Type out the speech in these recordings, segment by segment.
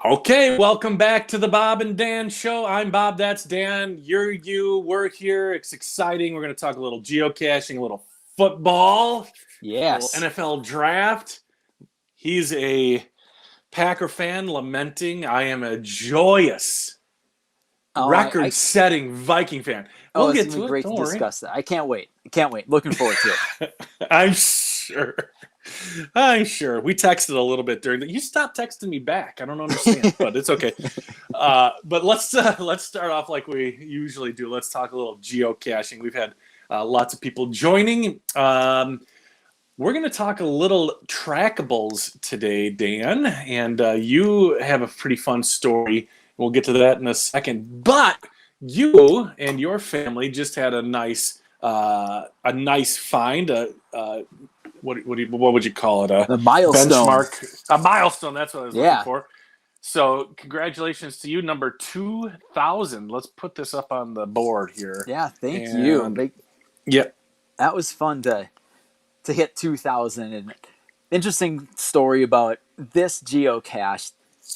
Okay, welcome back to the Bob and Dan Show. I'm Bob, that's Dan. You're you, we're here. It's exciting. We're going to talk a little geocaching, a little football, a little Yes. NFL draft. He's a Packer fan lamenting. I am a joyous, Oh, record-setting Viking fan. We'll it's get gonna be to it, great to don't worry. discuss that. I can't wait. I can't wait. Looking forward to it. I'm sure. I'm sure. We texted a little bit during the. You stopped texting me back. I don't understand, but it's okay. But let's start off like we usually do. Let's talk a little geocaching. We've had lots of people joining. We're going to talk a little trackables today, Dan, and you have a pretty fun story. We'll get to that in a second. But you and your family just had a nice find. What would you call it? A The milestone. benchmark, a milestone. That's what I was looking Yeah. for. So congratulations to you, number 2,000. Let's put this up on the board here. Yeah. Thank you. And yeah, That was fun to hit 2,000. And interesting story about this geocache.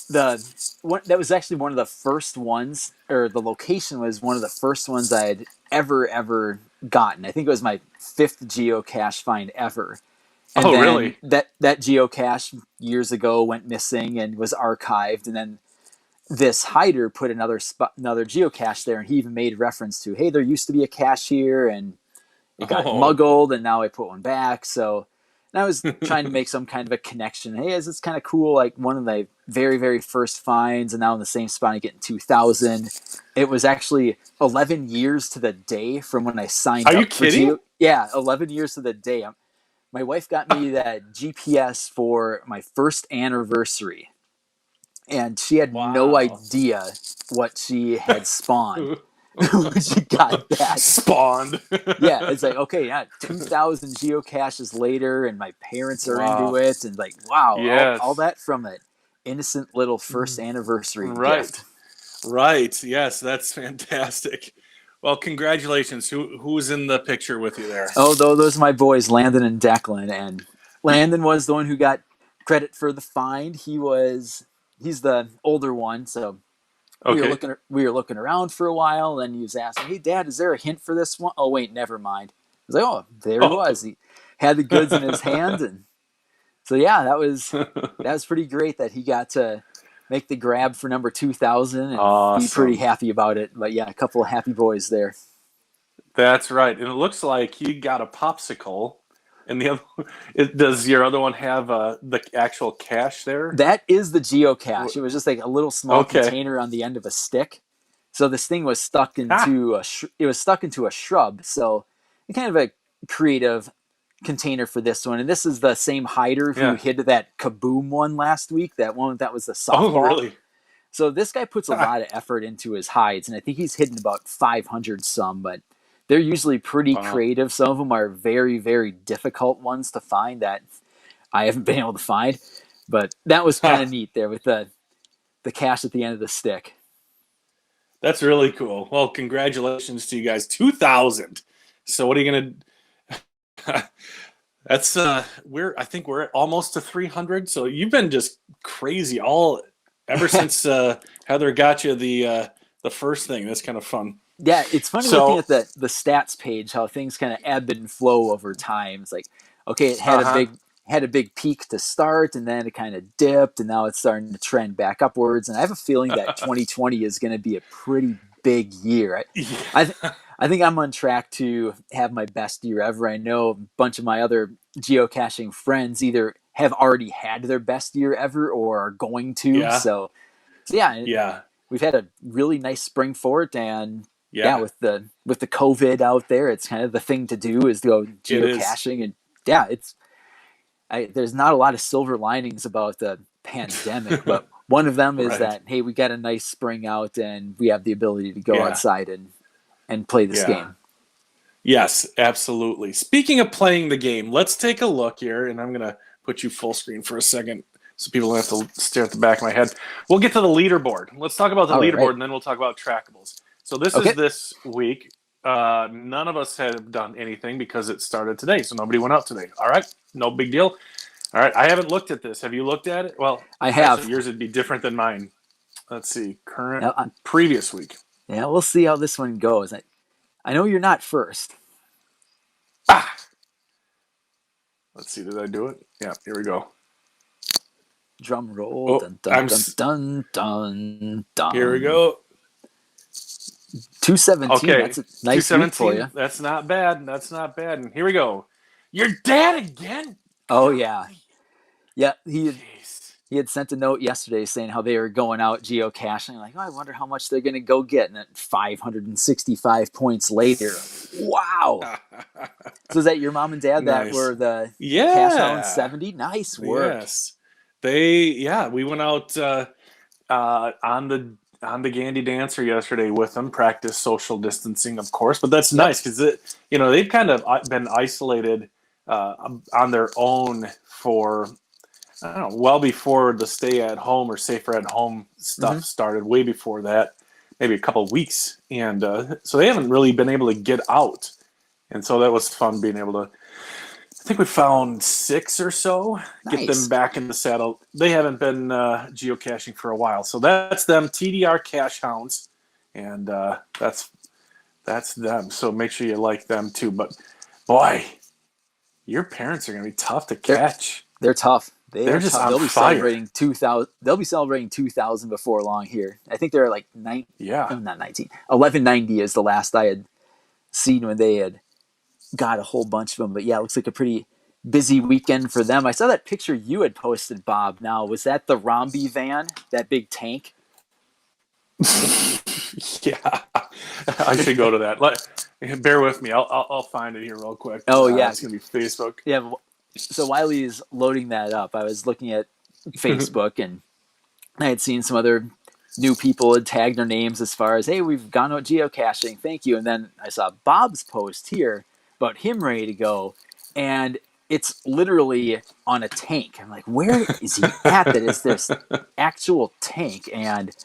That was actually one of the first ones, or the location was one of the first ones I had ever gotten. I think it was my fifth geocache find ever. And oh then really? that geocache years ago went missing and was archived. And then this hider put another geocache there, and he even made reference to, hey, there used to be a cache here, and it got Oh, muggled, and now I put one back. So, and I was trying to make some kind of a connection. Hey, is this kind of cool? Like one of my very first finds, and now in the same spot I get in 2,000. It was actually 11 years to the day from when I signed are you up for kidding? Geo. Yeah, 11 years to the day. My wife got me that GPS for my first anniversary, and she had no Wow. idea what she had spawned when she got that. Spawned. Yeah, it's like, okay, yeah, 2,000 geocaches later, and my parents are into Wow. it, and like, wow, all Yes. that from an innocent little first anniversary Right. gift. Right. Yes, that's fantastic. Well, congratulations. Who's in the picture with you there? Oh, though, those are my boys, Landon and Declan, and Landon was the one who got credit for the find. He's the older one, so Okay. we were looking around for a while, and he was asking, "Hey, Dad, is there a hint for this one?" Oh, wait, never mind. I was like, "Oh, there he Oh. was. He had the goods in his hand." And so yeah, that was pretty great that he got to make the grab for number 2,000 and be pretty Awesome. happy about it. But yeah, a couple of happy boys there. That's right. And it looks like he got a popsicle. And the other, does your other one have the actual cache there? That is the geocache. It was just like a little small Okay. container on the end of a stick. So this thing was stuck Ah. into it was stuck into a shrub. So kind of a creative container for this one. And this is the same hider who Yeah. hid that kaboom one last week. That one that was the Oh, softball. really? So this guy puts a lot of effort into his hides, and I think he's hidden about 500 some, but they're usually pretty Wow. creative. Some of them are very difficult ones to find that I haven't been able to find. But that was kind of neat there with the cache at the end of the stick. That's really cool. Well, congratulations to you guys. 2,000. So what are you gonna That's I think we're almost to 300. So you've been just crazy all ever since Heather got you the first thing. That's kind of fun. Yeah, it's funny looking So, at the stats page how things kind of ebb and flow over time. It's like, okay, it uh-huh. had a big peak to start, and then it kind of dipped, and now it's starting to trend back upwards. And I have a feeling that 2020 is going to be a pretty big year. I, th- Yeah. I think I'm on track to have my best year ever. I know a bunch of my other geocaching friends either have already had their best year ever or are going to. Yeah. So yeah, Yeah. we've had a really nice spring for it, and yeah, Yeah. with the COVID out there, it's kind of the thing to do is to go It is. geocaching, and yeah, there's not a lot of silver linings about the pandemic, but one of them is Right. that hey, we got a nice spring out, and we have the ability to go Yeah. outside and play this Yeah. game. Yes, absolutely. Speaking of playing the game, let's take a look here, and I'm going to put you full screen for a second so people don't have to stare at the back of my head. We'll get to the leaderboard. Let's talk about the All leaderboard, right, and then we'll talk about trackables. So this is okay, this week. None of us have done anything because it started today, so nobody went out today. All right, no big deal. All right, I haven't looked at this. Have you looked at it? Well, I actually, have. yours would be different than mine. Let's see. Current, Now, previous week. yeah, we'll see how this one goes. I know you're not first. Ah! Let's see. Did I do it? Yeah, here we go. Drum roll. Oh, Dun, dun, dun, dun, dun, here we dun. go. 217. Okay, That's a nice week for you. That's not bad. That's not bad. And here we go. Your dad again? Oh, yeah. Yeah, Jeez. he had sent a note yesterday saying how they were going out geocaching. Like, oh, I wonder how much they're going to go get. And at 565 points later, wow. So is that your mom and dad that Nice. were the Cash Hound Yeah. 70? Nice work. Yes. We went out on the Gandy Dancer yesterday with them, practice social distancing, of course. But that's Yep. nice because they've kind of been isolated on their own for I don't know, well before the stay at home or safer at home stuff started, way before that, maybe a couple of weeks. And so they haven't really been able to get out. And so that was fun being able to, I think we found 6 or so, get them Nice. back in the saddle. They haven't been geocaching for a while. So that's them, TDR Cash Hounds. And that's them. So make sure you like them too. But boy, your parents are going to be tough to catch. They're tough. They're just tough. on They'll be fire. celebrating 2000. They'll be celebrating 2000 before long here. I think they're like Yeah. not 19. 1190 is the last I had seen when they had got a whole bunch of them. But yeah, it looks like a pretty busy weekend for them. I saw that picture you had posted, Bob. Now, was that the Romby van? That big tank? Yeah, I should go to that. Bear with me. I'll find it here real quick. Oh yeah, it's gonna be Facebook. yeah. So while he's loading that up, I was looking at Facebook and I had seen some other new people had tagged their names as far as, hey, we've gone out geocaching, thank you. And then I saw Bob's post here about him ready to go, and it's literally on a tank. I'm like, where is he at? That is this actual tank, and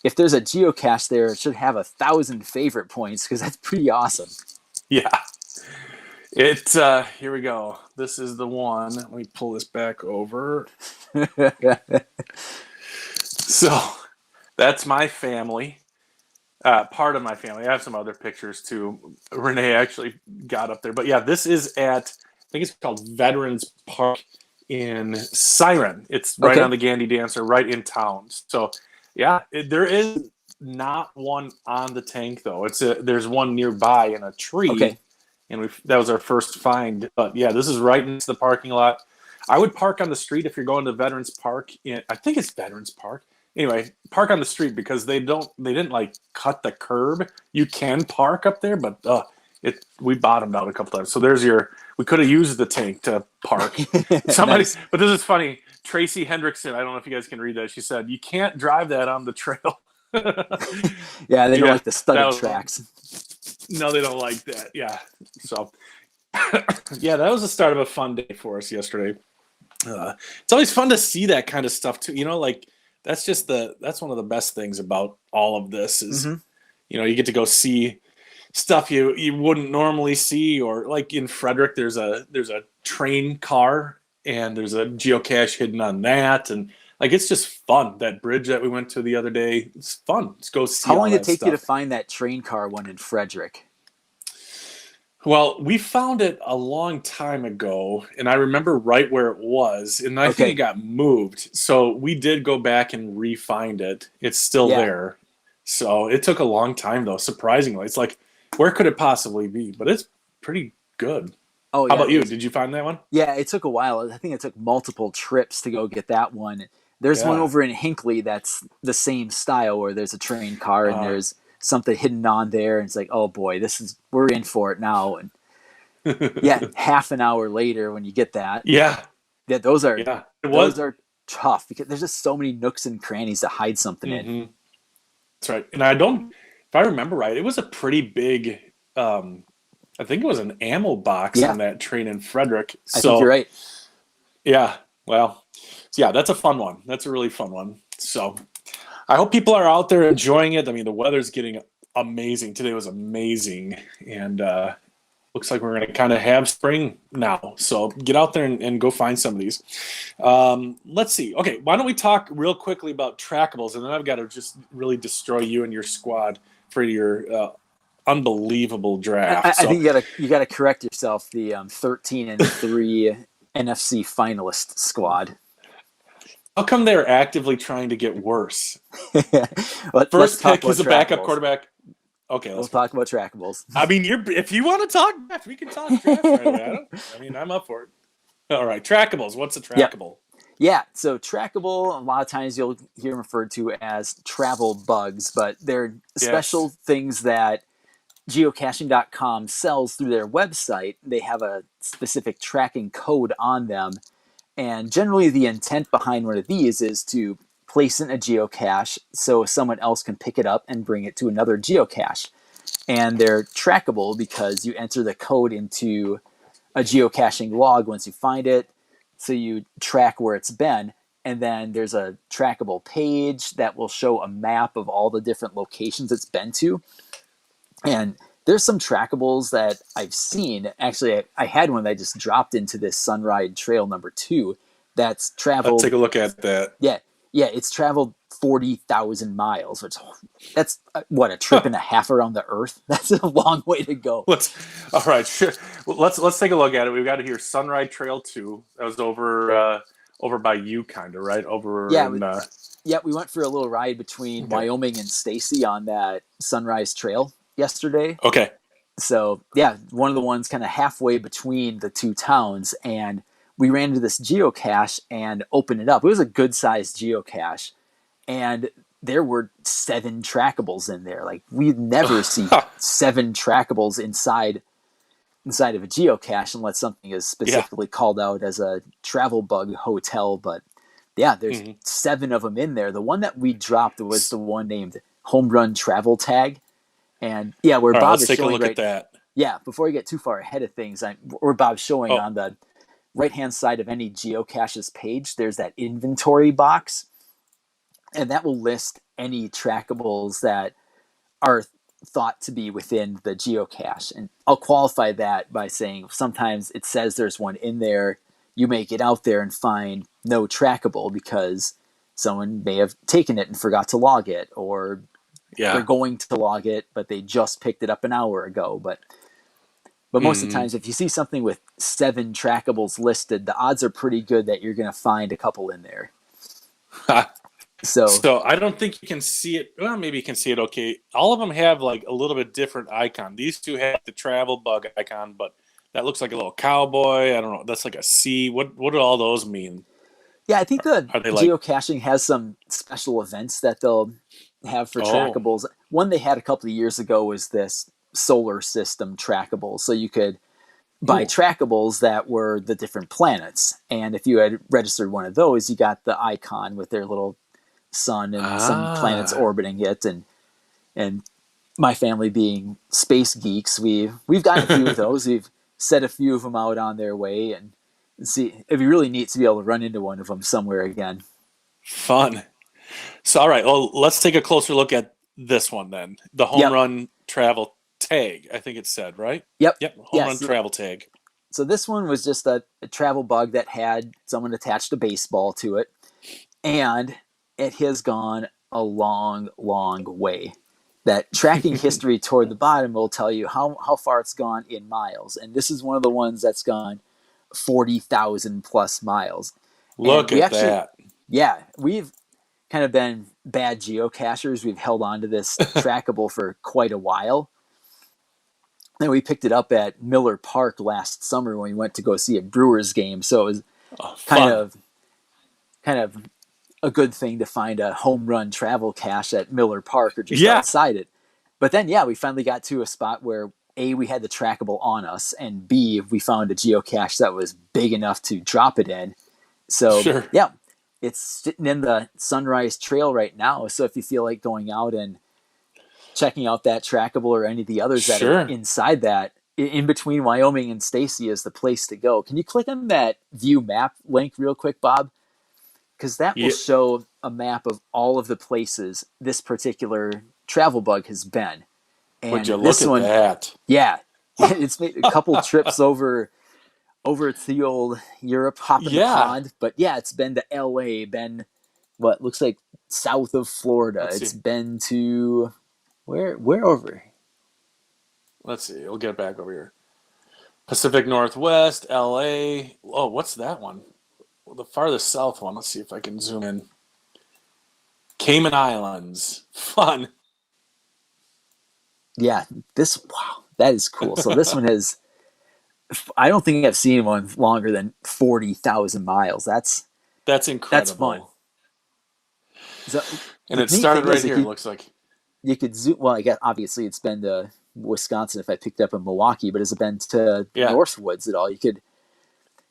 if there's a geocache there, it should have 1,000 favorite points because that's pretty awesome. Yeah, here we go. This is the one. Let me pull this back over. So that's my family. Part of my family. I have some other pictures too. Renee actually got up there, but yeah, this is at, I think it's called Veterans Park in Siren. It's right on the Gandy Dancer, right in town. So yeah, there is not one on the tank though. There's one nearby in a tree. Okay. And that was our first find. But yeah, this is right into the parking lot. I would park on the street if you're going to Veterans Park. I think it's Veterans Park. Anyway, park on the street because they didn't like cut the curb. You can park up there, but we bottomed out a couple times. So we could have used the tank to park. Somebody, nice. But this is funny. Tracy Hendrickson, I don't know if you guys can read that. She said, you can't drive that on the trail. Yeah, they don't like the studded tracks. No, they don't like that. Yeah. So, yeah, that was the start of a fun day for us yesterday. It's always fun to see that kind of stuff too. That's one of the best things about all of this is, you get to go see stuff you wouldn't normally see, or like in Frederick, there's a train car and there's a geocache hidden on that. And like, it's just fun. That bridge that we went to the other day, it's fun. Let's go see. How long did it take you to find that train car one in Frederick? Well, we found it a long time ago, and I remember right where it was, and I think it got moved. So we did go back and re-find it. It's still there. So it took a long time, though, surprisingly. It's like, where could it possibly be? But it's pretty good. Oh, yeah. How about you? Did you find that one? Yeah, it took a while. I think it took multiple trips to go get that one. There's one over in Hinckley that's the same style where there's a train car and there's something hidden on there, and it's like, oh boy, we're in for it now. And yeah, half an hour later when you get that, those are tough because there's just so many nooks and crannies to hide something in. That's right. And if I remember right, it was a pretty big, I think it was an ammo box on that train in Frederick. I think you're right. Yeah. Well, yeah, that's a fun one. That's a really fun one. So I hope people are out there enjoying it. I mean, the weather's getting amazing. Today was amazing. And looks like we're going to kind of have spring now. So get out there and go find some of these. Let's see. Okay, why don't we talk real quickly about trackables, and then I've got to just really destroy you and your squad for your unbelievable draft. I So think you gotta correct yourself. The 13-3 NFC finalist squad. how come they're actively trying to get worse? let's First talk pick about is a backup trackables. quarterback. Okay, We'll let's go. talk about trackables. I mean, if you want to talk draft, we can talk draft right away. I mean, I'm up for it. All right, trackables. What's a Yep. trackable? Yeah, so trackable, a lot of times you'll hear them referred to as travel bugs, but they're special Yes. things that geocaching.com sells through their website. They have a specific tracking code on them. And generally, the intent behind one of these is to place in a geocache so someone else can pick it up and bring it to another geocache. And they're trackable because you enter the code into a geocaching log once you find it. So you track where it's been. And then there's a trackable page that will show a map of all the different locations it's been to. And there's some trackables that I've seen. Actually, I had one that I just dropped into this Sunride Trail number 2 that's Let's traveled. take a look at that. Yeah, it's traveled 40,000 miles, which that's what, a trip and a half around the Earth. That's a long way to go. All right, sure. Well, let's take a look at it. We've got it here, Sunride Trail 2. That was over by you, kind of right over Yeah, in. we went for a little ride between Okay. Wyoming and Stacy on that Sunrise Trail yesterday. Okay. So yeah, one of the ones kind of halfway between the two towns, and we ran into this geocache and opened it up. It was a good sized geocache, and there were 7 trackables in there. Like, we'd never see 7 trackables inside of a geocache unless something is Yeah. specifically called out as a travel bug hotel. But yeah, there's 7 of them in there. The one that we dropped was the one named Home Run Travel Tag. And yeah, where All right, Bob let's is take a showing look at that. yeah, before we get too far ahead of things, where Bob's showing Oh, on the right hand side of any geocache's page, there's that inventory box, and that will list any trackables that are thought to be within the geocache. And I'll qualify that by saying sometimes it says there's one in there. You may get out there and find no trackable because someone may have taken it and forgot to log it, or they're yeah. going to log it, but they just picked it up an hour ago. But most of the times, if you see something with 7 trackables listed, the odds are pretty good that you're going to find a couple in there. So So I don't think you can see it. Well, maybe you can see it. Okay, all of them have like a little bit different icon. These 2 have the travel bug icon, but that looks like a little cowboy. I don't know. That's like a C. What do all those mean? yeah, I think the Are they like? geocaching has some special events that they'll have for Oh, trackables. One they had a couple of years ago was this solar system trackable. So you could buy ooh, trackables that were the different planets. And if you had registered one of those, you got the icon with their little sun and some planets ah, orbiting it. And my family being space geeks, we've gotten a few of those. We've set a few of them out on their way, and see, it'd be really neat to be able to run into one of them somewhere again. fun. So all right, well, let's take a closer look at this one then. The home Yep, run travel tag. I think it said right. yep, Yep, home run yes. travel tag. So this one was just a travel bug that had someone attached a baseball to it, and it has gone a long, long way. That tracking history toward the bottom will tell you how far it's gone in miles. And this is one of the ones that's gone 40,000 plus miles. And Look we at actually, that. yeah, we've kind of been bad geocachers. We've held on to this trackable for quite a while. And we picked it up at Miller Park last summer when we went to go see a Brewers game. So it was Oh, kind fun. of kind of a good thing to find a home run travel cache at Miller Park or just Yeah, outside it. But then, yeah, we finally got to a spot where A, we had the trackable on us, and B, we found a geocache that was big enough to drop it in. So, sure, yeah, it's sitting in the Sunrise Trail right now. So if you feel like going out and checking out that trackable or any of the others that are sure. inside that, in between Wyoming and Stacy is the place to go. Can you click on that view map link real quick, Bob? Because that will Yeah. show a map of all of the places this particular travel bug has been. Would And you look this at one, that? yeah, It's made a couple trips over to the old Europe, hopping the Yeah. pond. But yeah, it's been to LA, been what looks like south of Florida. Let's It's see. been to where over? Let's see. We'll get back over here. Pacific Northwest, LA. Oh, what's that one? Well, the farthest south one. Let's see if I can zoom in. Cayman Islands. Fun. Yeah, this wow, that is cool. So this one has I don't think I've seen one longer than 40,000 miles. That's That's fun. incredible. So And the it neat started thing right is here, it looks like. you could zoom. Well, I guess obviously it's been to Wisconsin if I picked up in Milwaukee, but has it been to Yeah. Northwoods at all? You could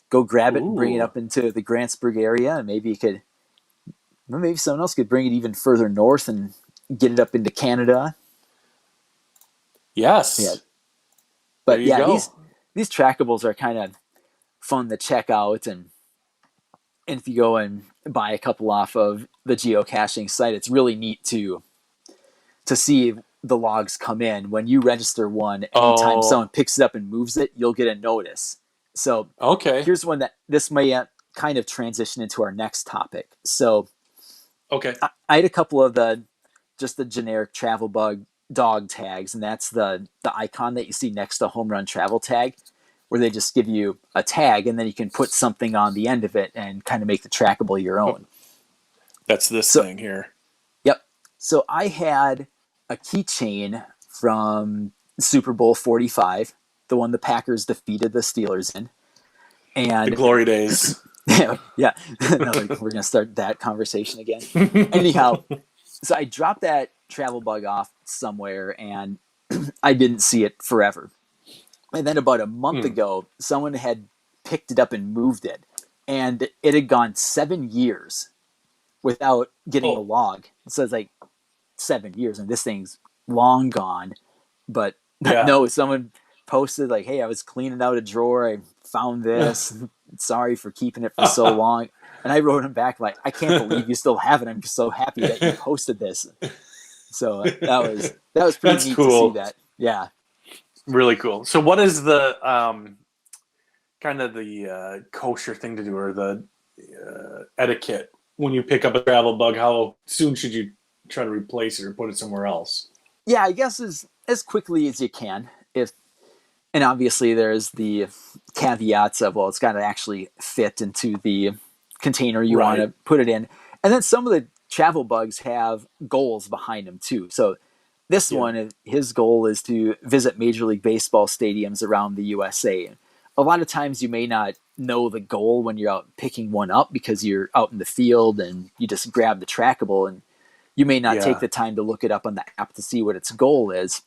go grab it and bring it Ooh. up into the Grantsburg area, and maybe someone else could bring it even further north and get it up into Canada. Yeah, Yes. There but you yeah, go. these trackables are kind of fun to check out, and if you go and buy a couple off of the geocaching site, it's really neat to see the logs come in. When you register one, anytime Oh, someone picks it up and moves it, you'll get a notice. So okay. here's one that this may kind of transition into our next topic. So Okay. I had a couple of the generic travel bug dog tags, and that's the icon that you see next to home run travel tag, where they just give you a tag and then you can put something on the end of it and kind of make the trackable your Oh, own. that's this So thing here. yep. So I had a keychain from Super Bowl 45, the one the Packers defeated the Steelers in. The And glory days. yeah, no, we're going to start that conversation again. Anyhow, so I dropped that travel bug off somewhere and I didn't see it forever. And then about a month Hmm. ago, someone had picked it up and moved it. And it had gone 7 years without getting a Oh, log. So it's like 7 years and this thing's long gone. But yeah. no, someone posted like, "Hey, I was cleaning out a drawer. I found this. Sorry for keeping it for so long." And I wrote him back like, "I can't believe you still have it. I'm so happy that you posted this." So that was pretty That's neat to see cool. that. Yeah. Really cool. So, what is the kind of the kosher thing to do, or the etiquette when you pick up a travel bug? How soon should you try to replace it or put it somewhere else? Yeah, I guess as quickly as you can. If and obviously there's the caveats of, well, it's got to actually fit into the container you want Right. to put it in. And then some of the travel bugs have goals behind them too. So this Yeah. one, his goal is to visit Major League Baseball stadiums around the USA. A lot of times you may not know the goal when you're out picking one up because you're out in the field and you just grab the trackable, and you may not take Yeah. the time to look it up on the app to see what its goal is.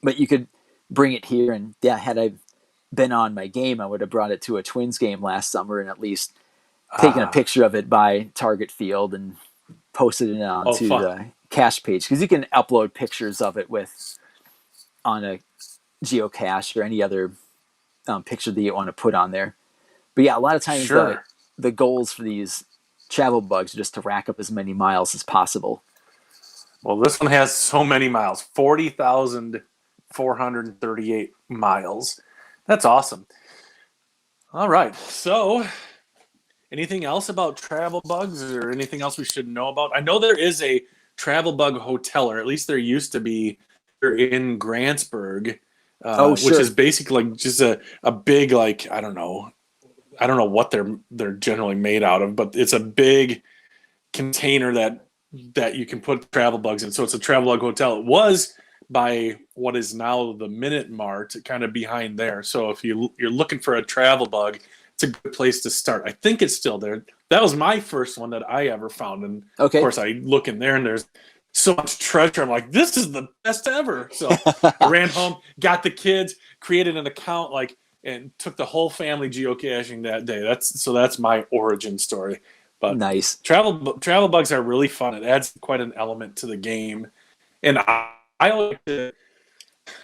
But you could bring it here, and yeah, had I been on my game, I would have brought it to a Twins game last summer and at least taken a Ah. picture of it by Target Field and posted it Oh, onto fun. the cache page, because you can upload pictures of it with on a geocache or any other picture that you want to put on there. But yeah, a lot of times Sure. the goals for these travel bugs are just to rack up as many miles as possible. Well, this one has so many miles, 40,438 miles. That's awesome. All right. So, anything else about travel bugs or anything else we should know about? I know there is a travel bug hotel, or at least there used to be here in Grantsburg, Oh, which is sure. basically like just a big, like, I don't know what they're generally made out of, but it's a big container that you can put travel bugs in. So it's a travel bug hotel. It was by what is now the Minute Mart, kind of behind there. So if you're looking for a travel bug, it's a good place to start. I think it's still there. That was my first one that I ever found, and of Okay. course I look in there and there's so much treasure. I'm like, this is the best ever. So I ran home, got the kids, created an account, like, and took the whole family geocaching that day. That's my origin story. But Nice. travel bugs are really fun. It adds quite an element to the game, and I like to.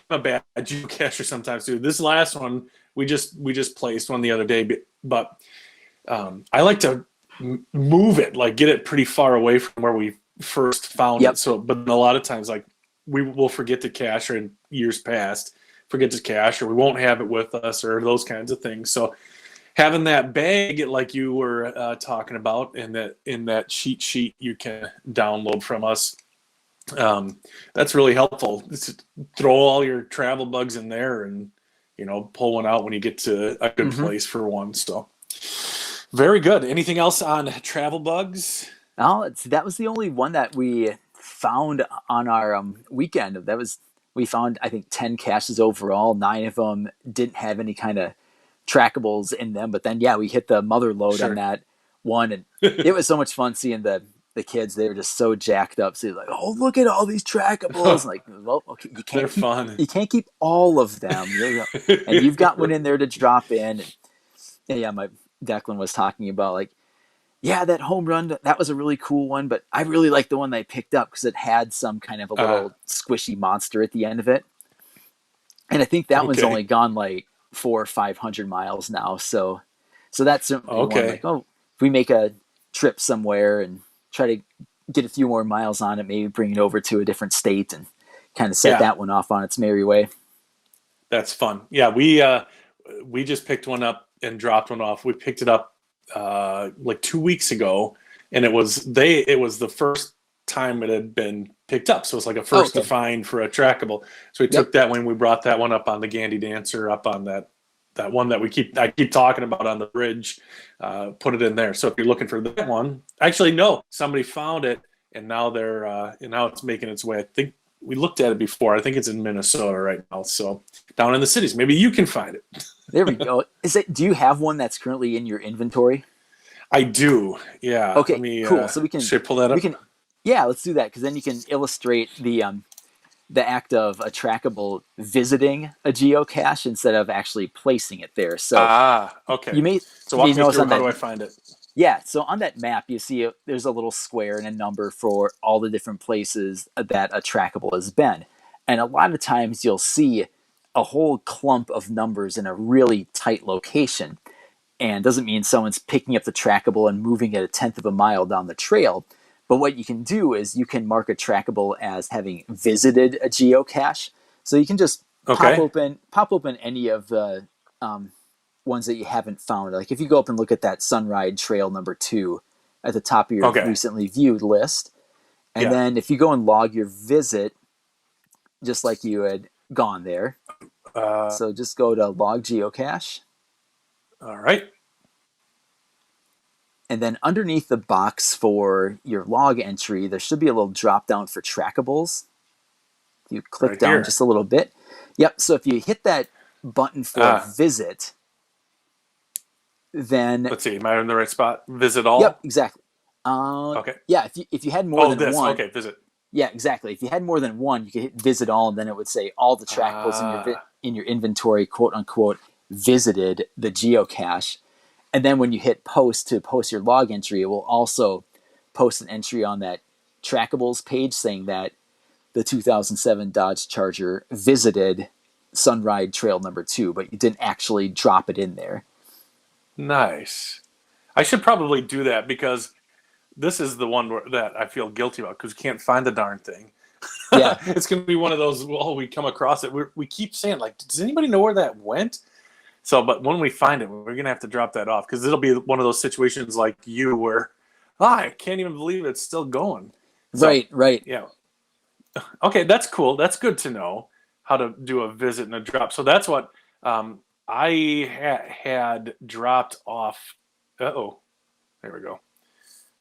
I'm a bad geocacher sometimes too. This last one we just placed one the other day, but I like to move it, like get it pretty far away from where we first found it. Yep. So, but a lot of times, like we will forget to cache in years past. forget to cache, or we won't have it with us, or those kinds of things. So having that bag, like you were talking about, in that cheat sheet you can download from us, that's really helpful. Just throw all your travel bugs in there, and pull one out when you get to a good place for one. So very good. Anything else on travel bugs? Oh, that was the only one that we found on our weekend. We found, I think, 10 caches overall. 9 of them didn't have any kind of trackables in them. But then, yeah, we hit the mother load on Sure. that one, and it was so much fun seeing the kids. They were just so jacked up. So they're like, "Oh, look at all these trackables!" Like, well, okay, They're fun. you can't keep all of them, and you've got one in there to drop in. And yeah, my Declan was talking about, like, yeah, that home run, that was a really cool one, but I really like the one they picked up because it had some kind of a little squishy monster at the end of it. And I think that one's Okay. only gone like 400 or 500 miles now. So that's certainly one, like, Okay. oh, if we make a trip somewhere and try to get a few more miles on it, maybe bring it over to a different state and kind of set Yeah, that one off on its merry way. that's fun. Yeah, we just picked one up and dropped one off. We picked it up like 2 weeks ago, and it was the first time it had been picked up. So it's like a Oh, first to okay. find for a trackable. So we Yep. took that one, we brought that one up on the Gandy Dancer, up on that one that I keep talking about on the bridge. Put it in there. So if you're looking for that one, actually no, somebody found it, and now now it's making its way. I think we looked at it before. I think it's in Minnesota right now. So down in the cities, maybe you can find it. There we go. Do you have one that's currently in your inventory? I do. Yeah. Let Okay, me. cool. So Should I pull that we up? can, yeah, let's do that because then you can illustrate the act of a trackable visiting a geocache instead of actually placing it there. So Okay. you may So you walk me notice through. on How that, do I find it? yeah. So on that map, you see there's a little square and a number for all the different places that a trackable has been, and a lot of times you'll see a whole clump of numbers in a really tight location, and doesn't mean someone's picking up the trackable and moving it a tenth of a mile down the trail. But what you can do is you can mark a trackable as having visited a geocache. So you can just Okay. pop open any of the ones that you haven't found. Like if you go up and look at that Sunride Trail number 2 at the top of your Okay. recently viewed list, and Yeah. then if you go and log your visit, just like you had gone there. Uh, So just go to log geocache. all right. And then underneath the box for your log entry, there should be a little drop down for trackables. If you click Right down here. just a little bit. Yep. So if you hit that button for Ah. visit, then Let's see. Am I in the right spot? Visit yep, all. exactly. Okay. Yeah, if you had more Oh, than this. one, Okay. Visit. yeah, exactly. If you had more than one, you could hit visit all, and then it would say all the trackables Ah. in your inventory, quote unquote, visited the geocache. And then when you hit post to post your log entry, it will also post an entry on that trackables page saying that the 2007 Dodge Charger visited Sunride Trail number 2, but you didn't actually drop it in there. Nice. I should probably do that because this is the one that I feel guilty about because we can't find the darn thing. Yeah, It's going to be one of those. Well, we come across it. We keep saying, like, does anybody know where that went? So, but when we find it, we're gonna have to drop that off because it'll be one of those situations like you where, I can't even believe it's still going. So, right. yeah, okay, that's cool. That's good to know how to do a visit and a drop. So that's what I had dropped off. Oh, there we go.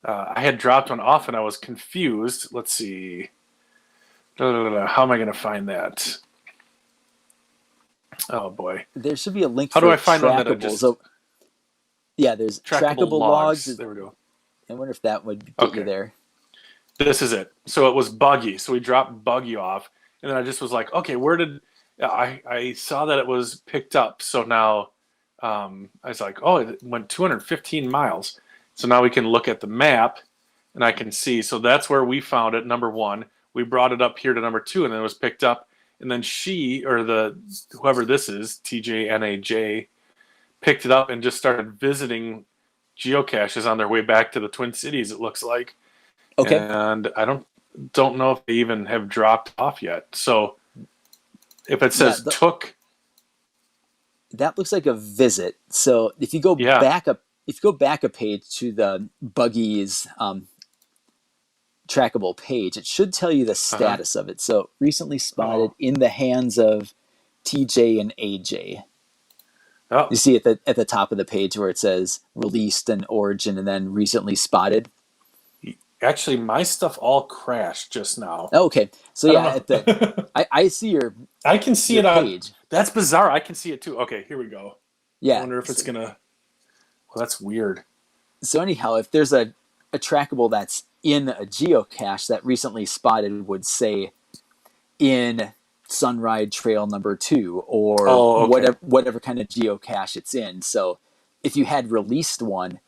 I had dropped one off and I was confused. Let's see. How am I going to find that? Oh boy. There should be a link How do for I find one that I trackables. just Oh, yeah, there's trackable trackable logs. logs? There we go. I wonder if that would get you Okay. there. This is it. So it was buggy. So we dropped buggy off, and then I just was like, okay, where did I saw that it was picked up. So now I was like, oh, it went 215 miles. So now we can look at the map, and I can see. So that's where we found it. Number one, we brought it up here to number two, and then it was picked up. And then she or whoever this is, TJNAJ, picked it up and just started visiting geocaches on their way back to the Twin Cities. It looks like. Okay. And I don't know if they even have dropped off yet. So if it Yeah. says took that looks like a visit. So Yeah. if you go back a page to the Buggies trackable page, it should tell you the Uh-huh. status of it. So recently spotted Oh. in the hands of TJ and AJ. You Oh. see at the top of the page where it says released and origin and then recently spotted. Actually, my stuff all crashed just now. Oh, okay. So I don't yeah, at the know. I see I can see your it on. page. That's bizarre. I can see it too. Okay, here we go. I Yeah. wonder if it's gonna. Well, that's weird. So anyhow, if there's a trackable that's in a geocache that recently spotted would say in Sunride Trail number 2 or Oh, okay. whatever kind of geocache it's in. So if you had released one,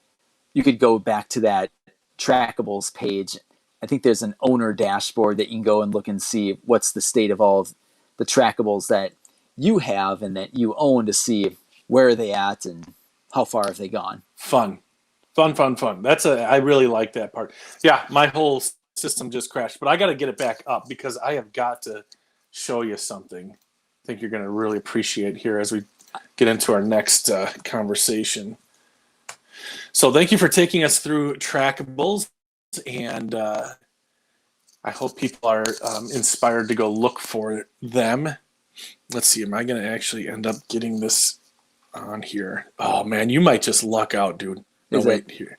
you could go back to that trackables page. I think there's an owner dashboard that you can go and look and see what's the state of all of the trackables that you have and that you own to see where are they at and how far have they gone. Fun, fun, fun, fun. That's a. I really like that part. Yeah, my whole system just crashed, but I got to get it back up because I have got to show you something. I think you're going to really appreciate here as we get into our next conversation. So, thank you for taking us through trackables, and I hope people are inspired to go look for them. Let's see. Am I going to actually end up getting this on here? Oh man, you might just luck out, dude. No, Is it wait here.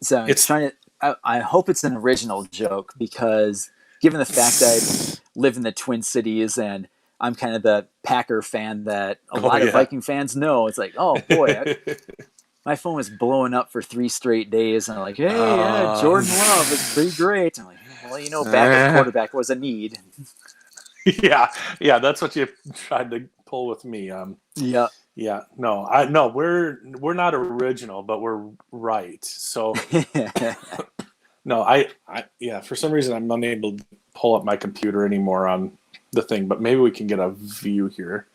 so I'm It's trying to I hope it's an original joke because given the fact that I live in the Twin Cities and I'm kind of the Packer fan that a oh lot of yeah. Viking fans know. It's like, oh boy, my phone was blowing up for 3 straight days, and I'm like, hey, yeah, uh, Jordan Love is pretty great. I'm like, well, backup eh, quarterback was a need. yeah, yeah. That's what you tried to pull with me. Yeah. Yeah, no, I no, we're not original, but we're right. So no, yeah. For some reason, I'm unable to pull up my computer anymore on the thing, but maybe we can get a view here.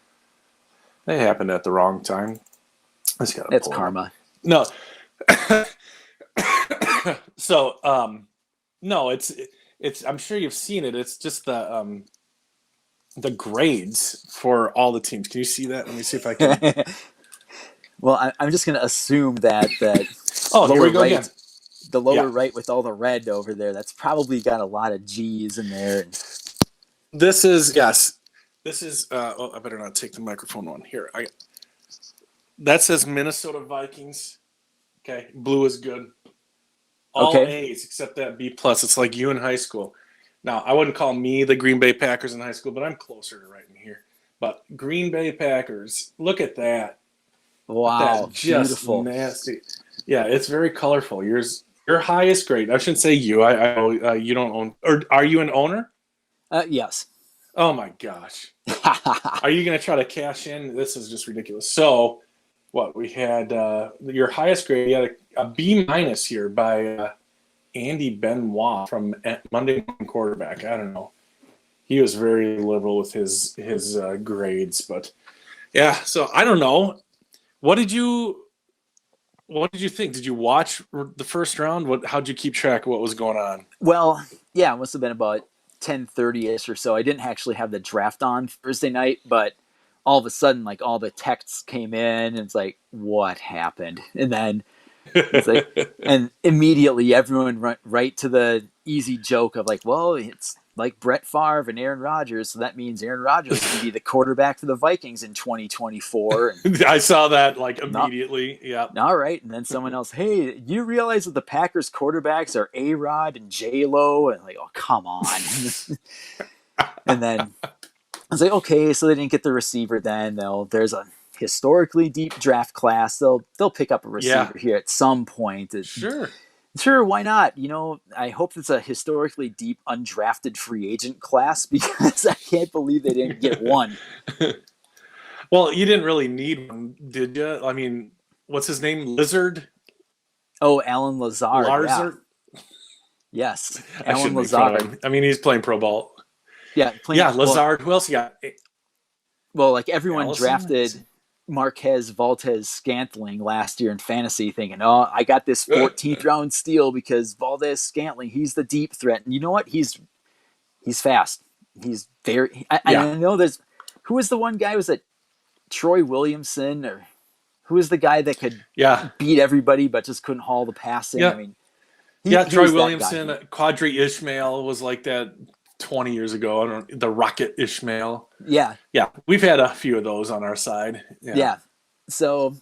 They happened at the wrong time. I just gotta It's pull it up. karma. No, so no, it's. I'm sure you've seen it. It's just the grades for all the teams. Can you see that? Let me see if I can. Well, I'm just going to assume that Oh, here lower we go right, again. the Yeah, lower right with all the red over there, that's probably got a lot of G's in there. this is yes. This is. Oh, I better not take the microphone on here. That says Minnesota Vikings. Okay, blue is good. All Okay. A's except that B plus. It's like you in high school. Now, I wouldn't call me the Green Bay Packers in high school, but I'm closer to right in here. But Green Bay Packers, look at that. Wow. That just Beautiful. nasty. Yeah, it's very colorful. Your highest grade. I shouldn't say you. You don't own. Or are you an owner? Yes. Oh my gosh. Are you going to try to cash in? This is just ridiculous. So, what we had your highest grade. You had a B minus here by Andy Benoit from Monday Morning Quarterback. I don't know. He was very liberal with his grades, but yeah. So I don't know. What did you What did you think? Did you watch the first round? How'd you keep track of what was going on? Well, yeah, it must have been about 10:30ish or so. I didn't actually have the draft on Thursday night, but all of a sudden, like all the texts came in, and it's like, what happened? And then it's like, and immediately everyone went right to the easy joke of like, well, it's like Brett Favre and Aaron Rodgers, so that means Aaron Rodgers is going to be the quarterback for the Vikings in 2024. And I saw that like not immediately. Yeah. all right, and then someone else, hey, you realize that the Packers quarterbacks are A Rod and J Lo, and like, oh come on. And then I was like, okay, so they didn't get the receiver. Then there's a historically deep draft class. They'll pick up a Yeah. receiver here at some point. Sure. Sure, why not? I hope it's a historically deep undrafted free agent class because I can't believe they didn't get one. Well, you didn't really need one, did you? I mean, what's his name? Lizard? Oh, Alan Lazard, yeah, Larzard? yes, I Alan shouldn't make fun of Lazard, him. I mean, he's playing pro ball. yeah, playing Yeah, Lazard. Who else you got? well. Like everyone Allison? drafted Marquez Valtez Scantling last year in fantasy, thinking, oh, I got this 14th round steal because Valdez Scantling, he's the deep threat, and you know what? He's fast. He's very. I Yeah. know there's who was the one guy was it Troy Williamson, or who was the guy that could Yeah. beat everybody but just couldn't haul the pass in? I Yeah. mean, Yeah. he Troy was that guy. Williamson, Quadri Ishmael was like that 20 years ago. I don't the Rocket Ishmael. Yeah, Yeah. We've had a few of those on our side. Yeah. yeah. So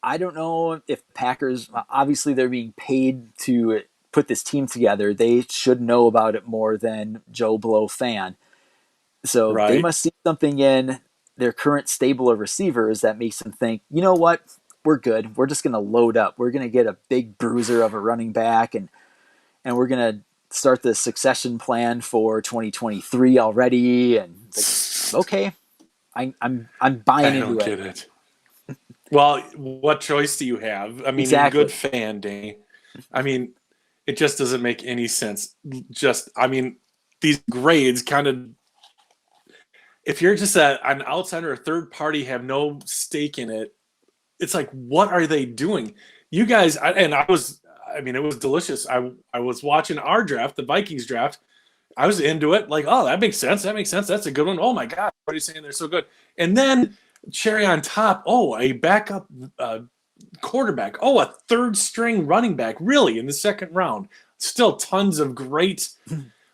I don't know if Packers, obviously they're being paid to put this team together. They should know about it more than Joe Blow fan. So they Right. must see something in their current stable of receivers that makes them think, you know what, we're good. We're just going to load up. We're going to get a big bruiser of a running back, and we're going to start the succession plan for 2023 already. And it's like, okay, I'm buying I into don't it. get it. Well, what choice do you have? I mean, in good Exactly. fan day, I mean, it just doesn't make any sense. Just, I mean, these grades kind of, if you're just an outsider or third party, have no stake in it, it's like, what are they doing? You guys, I mean, it was delicious. I was watching our draft, the Vikings draft. I was into it. Like, oh, that makes sense. That makes sense. That's a good one. Oh my God, everybody's saying they're so good. And then cherry on top, oh, a backup quarterback. Oh, a third string running back. Really, in the second round. Still tons of great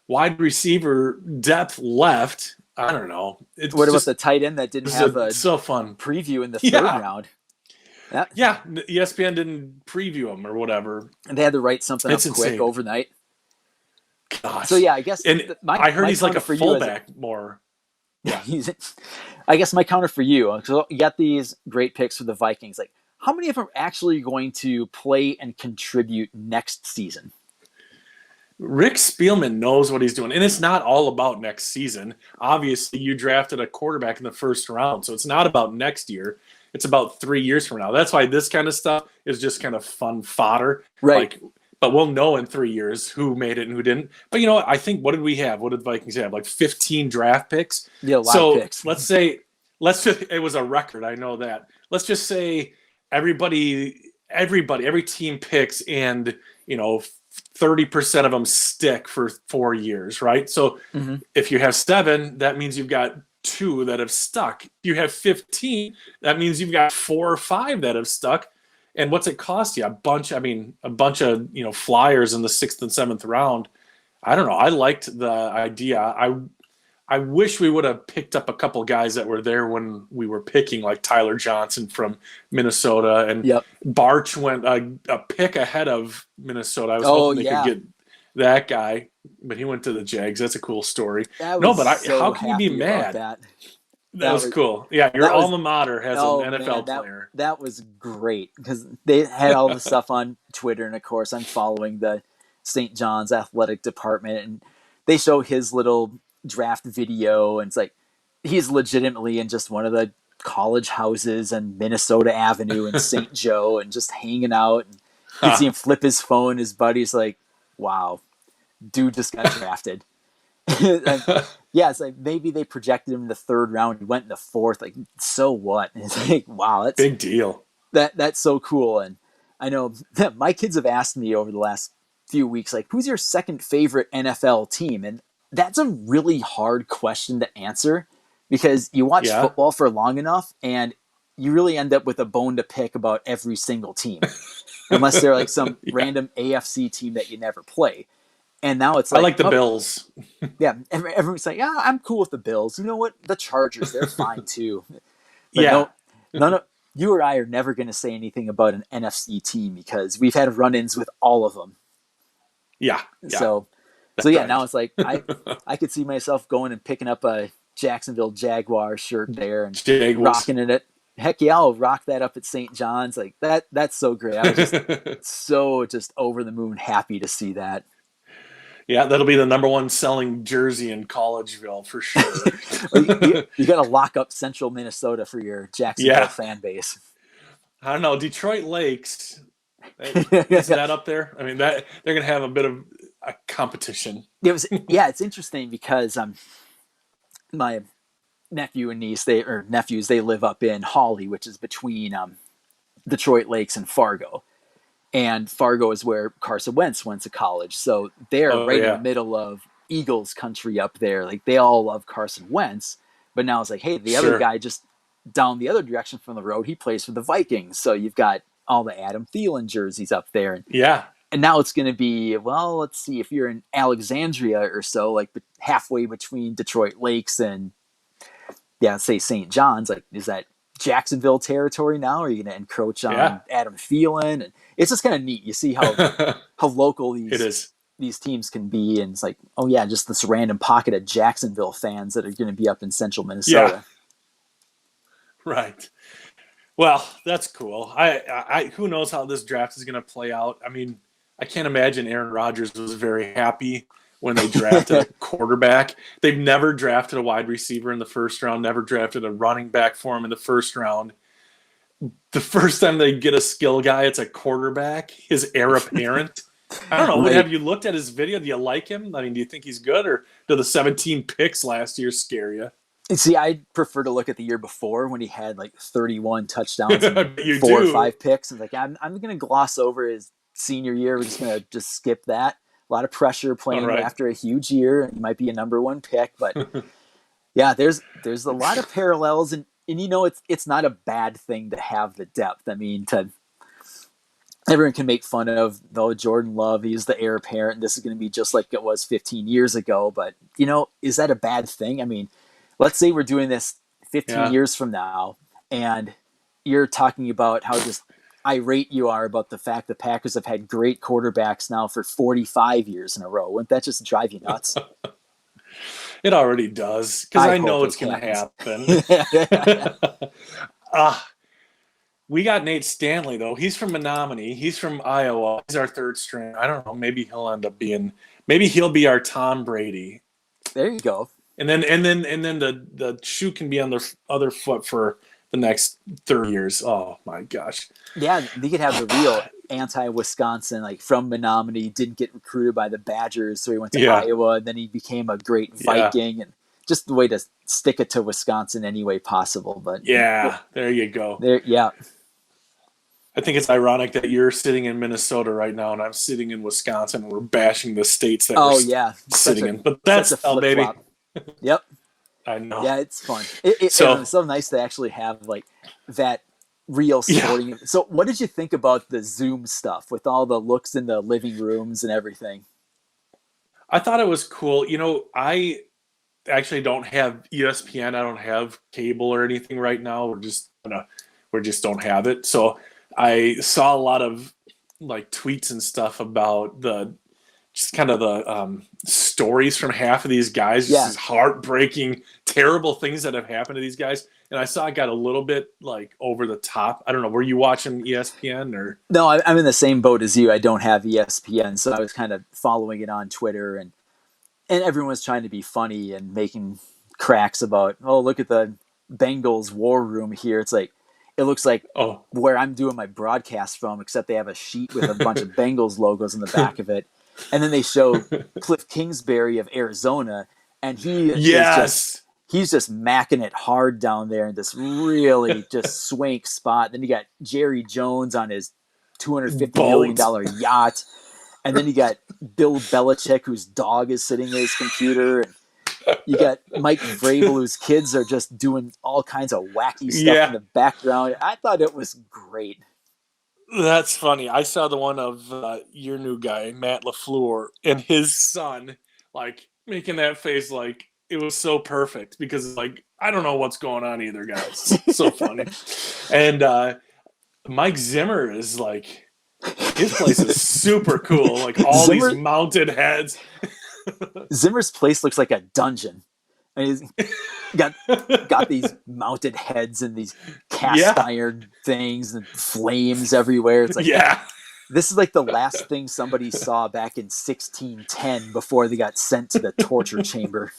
wide receiver depth left. I don't know. What It's about just the tight end that didn't have a so fun. preview in the third Yeah. round? That, Yeah. ESPN didn't preview them or whatever. and they had to write something It's up quick insane. overnight. So Gosh. yeah, I guess And my I heard my he's like counter a for you is fullback more. Yeah. I guess my counter for you. So you got these great picks for the Vikings. Like, how many of them are actually going to play and contribute next season? Rick Spielman knows what he's doing, and it's not all about next season. Obviously, you drafted a quarterback in the first round, so it's not about next year. It's about 3 years from now. That's why this kind of stuff is just kind of fun fodder. Right. Like, but we'll know in 3 years who made it and who didn't. But you know what? I think what did we have? What did the Vikings have? Like 15 draft picks. Yeah, a lot of So picks. let's just it was a record. I know that. Let's just say every team picks, and 30% of them stick for 4 years, right? So Mm-hmm. if you have 7, that means you've got 2 that have stuck. If you have 15, that means you've got 4 or 5 that have stuck. And what's it cost you? A bunch of flyers in the 6th and 7th round. I don't know. I liked the idea. I wish we would have picked up a couple guys that were there when we were picking, like Tyler Johnson from Minnesota, and Yep. Barch went a pick ahead of Minnesota. I was Oh hoping they yeah, could get that guy, but he went to the Jags. That's a cool story. I No, was but so how can you be happy about mad? that. That was cool. Yeah, your that was alma mater has an oh NFL man, that player. that was great because they had all the stuff on Twitter, and of course I'm following the St. John's athletic department, and they show his little draft video, and it's like he's legitimately in just one of the college houses on Minnesota Avenue in St. Joe, and just hanging out, and you can see him flip his phone. His buddy's like, "Wow, dude just got drafted." And, yeah, it's like maybe they projected him in the third round. He went in the fourth. Like, so what? And it's like, wow, Big deal. that's so cool. And I know that my kids have asked me over the last few weeks, like, who's your second favorite NFL team? And that's a really hard question to answer because you watch Yeah. football for long enough and you really end up with a bone to pick about every single team, unless they're like some Yeah. random AFC team that you never play. And now it's I like, like the oh, Bills. yeah, everyone's like, yeah, I'm cool with the Bills. You know what? The Chargers, they're fine too. But Yeah. no, none of you or I are never going to say anything about an NFC team because we've had run-ins with all of them. Yeah. Yeah. So That's yeah, right. now it's like I could see myself going and picking up a Jacksonville Jaguar shirt there and Jaguars. rocking it. Heck yeah, I'll rock that up at St. John's. Like that. That's so great. I was just so just over the moon happy to see that. Yeah, that'll be the number one selling jersey in Collegeville for sure. You got to lock up Central Minnesota for your Jacksonville fan base. I don't know. Detroit Lakes, is that up there? I mean, that they're going to have a bit of a competition. It's interesting because my nephew and niece, they live up in Hawley, which is between Detroit Lakes and Fargo. And Fargo is where Carson Wentz went to college. So they're in the middle of Eagles country up there. Like they all love Carson Wentz. But now it's like, hey, the other guy just down the other direction from the road, he plays for the Vikings. So you've got all the Adam Thielen jerseys up there. Yeah. And now it's going to be, well, let's see, if you're in Alexandria or so, like halfway between Detroit Lakes and, yeah, say St. John's, like, is that Jacksonville territory now? Or are you going to encroach Yeah. on Adam Thielen? And it's just kind of neat. You see how local It is. these teams can be, and it's like, oh yeah, just this random pocket of Jacksonville fans that are going to be up in central Yeah. Minnesota. Right. Well, that's cool. Who knows how this draft is going to play out? I mean, I can't imagine Aaron Rodgers was very happy when they drafted a quarterback. They've never drafted a wide receiver in the first round, never drafted a running back for him in the first round. The first time they get a skill guy, it's a quarterback, his heir apparent. I don't know. Right. Have you looked at his video? Do you like him? I mean, do you think he's good, or do the 17 picks last year scare you? See, I prefer to look at the year before when he had like 31 touchdowns and You 4 or 5 picks. And like, I'm going to gloss over his senior year. We're just going to just skip that. A lot of pressure playing Right. after a huge year. He might be a number one pick, but yeah, there's a lot of parallels, and you know, it's not a bad thing to have the depth. I mean, everyone can make fun of, though, Jordan Love, he's the heir apparent, and this is going to be just like it was 15 years ago. But, you know, is that a bad thing? I mean, let's say we're doing this 15 years from now, and you're talking about how just irate you are about the fact the Packers have had great quarterbacks now for 45 years in a row. Wouldn't that just drive you nuts? It already does, because I know it's going to happen. We got Nate Stanley, though. He's from Menominee. He's from Iowa. He's our third string. I don't know. Maybe he'll be our Tom Brady. There you go. And then the shoe can be on the other foot for the next 30 years. Oh my gosh. Yeah, they could have the real anti-Wisconsin, like from Menominee, didn't get recruited by the Badgers, so he went to Iowa, and then he became a great Viking, and just the way to stick it to Wisconsin any way possible. But there you go. I think it's ironic that you're sitting in Minnesota right now, and I'm sitting in Wisconsin, and we're bashing the states that we're sitting in. But that's a baby. Yep. I know. Yeah, it's fun. It's so nice to actually have like that real sporting. Yeah. So what did you think about the Zoom stuff with all the looks in the living rooms and everything? I thought it was cool. You know, I actually don't have ESPN. I don't have cable or anything right now. We just don't have it. So I saw a lot of like tweets and stuff about just kind of the stories from half of these guys, just these heartbreaking, terrible things that have happened to these guys. And I saw it got a little bit like over the top. I don't know. Were you watching ESPN or? No, I'm in the same boat as you. I don't have ESPN, so I was kind of following it on Twitter, and everyone was trying to be funny and making cracks about, oh, look at the Bengals war room here. It's like, it looks like where I'm doing my broadcast from, except they have a sheet with a bunch of Bengals logos in the back of it. And then they show Cliff Kingsbury of Arizona, and he's just macking it hard down there in this really just swank spot. Then you got Jerry Jones on his $250 million yacht. And then you got Bill Belichick, whose dog is sitting at his computer. And you got Mike Vrabel, whose kids are just doing all kinds of wacky stuff in the background. I thought it was great. That's funny. I saw the one of your new guy, Matt LaFleur, and his son, like, making that face like it was so perfect because, like, I don't know what's going on either, guys. So funny. And Mike Zimmer is like, his place is super cool. Like, all these mounted heads. Zimmer's place looks like a dungeon. I mean, he's got these mounted heads and these cast iron things and flames everywhere. It's like, this is like the last thing somebody saw back in 1610 before they got sent to the torture chamber.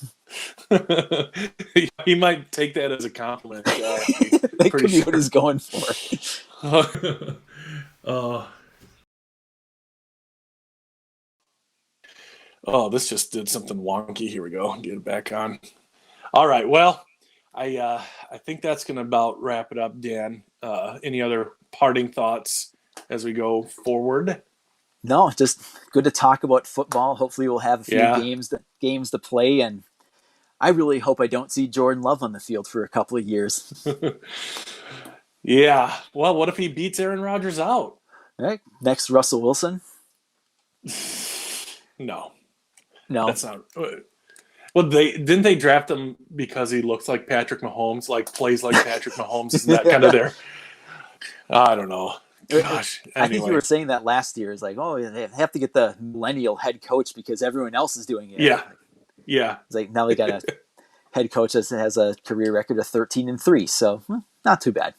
He might take that as a compliment. That could be what he's going for. Oh, this just did something wonky. Here we go. Get it back on. All right. Well, I think that's going to about wrap it up, Dan. Any other parting thoughts as we go forward? No, just good to talk about football. Hopefully we'll have a few games to play, and I really hope I don't see Jordan Love on the field for a couple of years. Yeah. Well, what if he beats Aaron Rodgers out? All right, next Russell Wilson. No, No, that's not. Well, they draft him because he looks like Patrick Mahomes, like plays like Patrick Mahomes. Isn't that kind of their? I don't know. Gosh. I think you were Anyway. saying that last year. Is like, oh, they have to get the millennial head coach because everyone else is doing it. Yeah. Yeah. It's like now they got a head coach that has a career record of 13-3, so not too bad.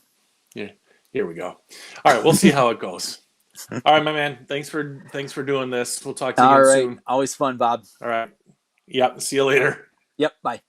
Yeah. Here we go. All right, we'll see how it goes. All right, my man. Thanks for doing this. We'll talk to you All again right, soon. always fun, Bob. All right. Yep. See you later. Yep, bye.